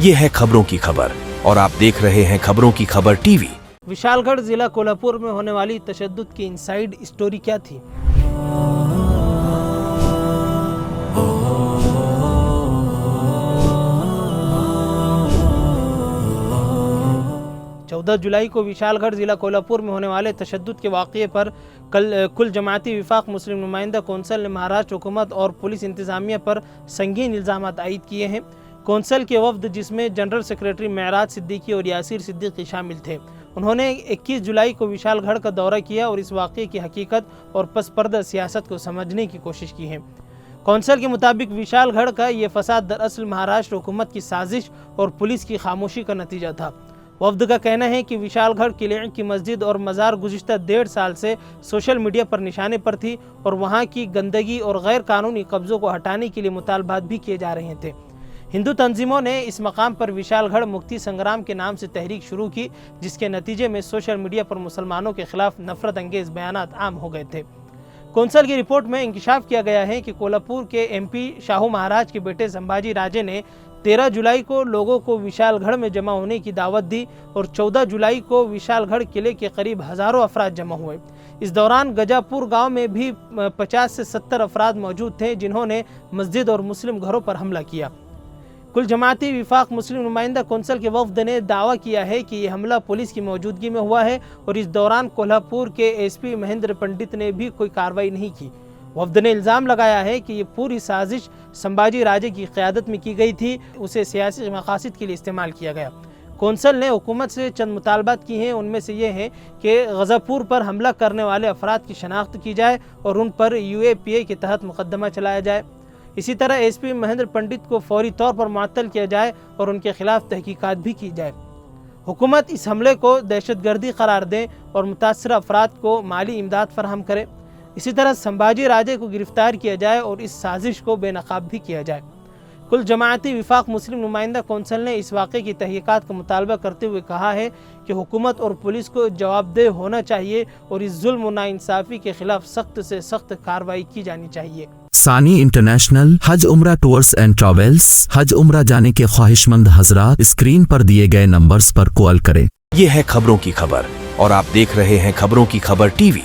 ये है खबरों की खबर और आप देख रहे हैं खबरों की खबर टीवी। विशालगढ़ जिला कोल्हापुर में होने वाली तशद्दुद की इनसाइड स्टोरी क्या थी? जुलाई को विशालगढ़ जिला कोल्हापुर में होने वाले तशद्दुद के वाक़ये पर कुल जमाती विफाक मुस्लिम नुमाइंदा कौंसल ने महाराष्ट्र हुकूमत और पुलिस इंतज़ामिया पर संगीन इल्ज़ामात आयद किए हैं। कौंसल के वफ्द जिसमें जनरल सेक्रेटरी महराज सिद्दीकी और यासिर सिद्दीकी शामिल थे, उन्होंने 21 जुलाई को विशालगढ़ का दौरा किया और इस वाक़ये की हकीकत और पस पर्दा सियासत को समझने की कोशिश की है। कौंसल के मुताबिक विशालगढ़ का ये फसाद दरअसल महाराष्ट्र हुकूमत की साजिश और पुलिस की खामोशी का नतीजा था। वफ्द का कहना है कि विशालगढ़ किले की मस्जिद और मज़ार गुज़िश्ता 1.5 साल से सोशल मीडिया पर निशाने पर थी और वहाँ की गंदगी और गैर कानूनी कब्ज़ों को हटाने के लिए मुतालबात भी किए जा रहे थे। हिंदू तंजीमों ने इस मकाम पर विशालगढ़ मुक्ति संग्राम के नाम से तहरीक शुरू की, जिसके नतीजे में सोशल मीडिया पर मुसलमानों के खिलाफ नफरत अंगेज बयानात आम हो गए थे। कौंसल की रिपोर्ट में इंकिशाफ किया गया है कि कोल्हापुर के MP शाहू महाराज के बेटे संभाजी राजे ने 13 जुलाई को लोगों को विशालगढ़ में जमा होने की दावत दी और 14 जुलाई को विशालगढ़ किले के करीब हज़ारों अफराद जमा हुए। इस दौरान गजापुर गांव में भी 50 से 70 अफराद मौजूद थे, जिन्होंने मस्जिद और मुस्लिम घरों पर हमला किया। कुल जमाती विफाक मुस्लिम नुमाइंदा कौंसल के वफ्द ने दावा किया है कि ये हमला पुलिस की मौजूदगी में हुआ है और इस दौरान कोल्हापुर के SP महेंद्र पंडित ने भी कोई कार्रवाई नहीं की। वफ्द ने इल्ज़ाम लगाया है कि ये पूरी साजिश संभाजी राजे की क़यादत में की गई थी, उसे सियासी मकासद के लिए इस्तेमाल किया गया। कौंसल ने हुकूमत से चंद मुतालबात की हैं, उनमें से ये हैं कि गजापुर पर हमला करने वाले अफराद की शनाख्त की जाए और उन पर UAPA के तहत मुकदमा चलाया जाए। इसी तरह SP महेंद्र पंडित को फौरी तौर पर मुअत्तल किया जाए और उनके खिलाफ तहकीकात भी की जाए। हुकूमत इस हमले को दहशतगर्दी करार दें और मुतासर अफराद को माली इमदाद फराहम करे। इसी तरह संभाजी राजे को गिरफ्तार किया जाए और इस साजिश को बेनकाब भी किया जाए। कुल जमाती विफाक मुस्लिम नुमाइंदा कौंसल ने इस वाक़े की तहकीकात का मुतालबा करते हुए कहा है कि हुकूमत और पुलिस को जवाबदेह होना चाहिए और इस जुल्म और नाइंसाफ़ी के खिलाफ सख्त से सख्त कार्रवाई की जानी चाहिए। सानी इंटरनेशनल हज उम्रा टूर्स एंड ट्रैवल्स, हज उम्रा जाने के ख्वाहिशमंद हजरात स्क्रीन पर दिए गए नंबर्स पर कॉल करें। ये है खबरों की खबर और आप देख रहे हैं खबरों की खबर टीवी।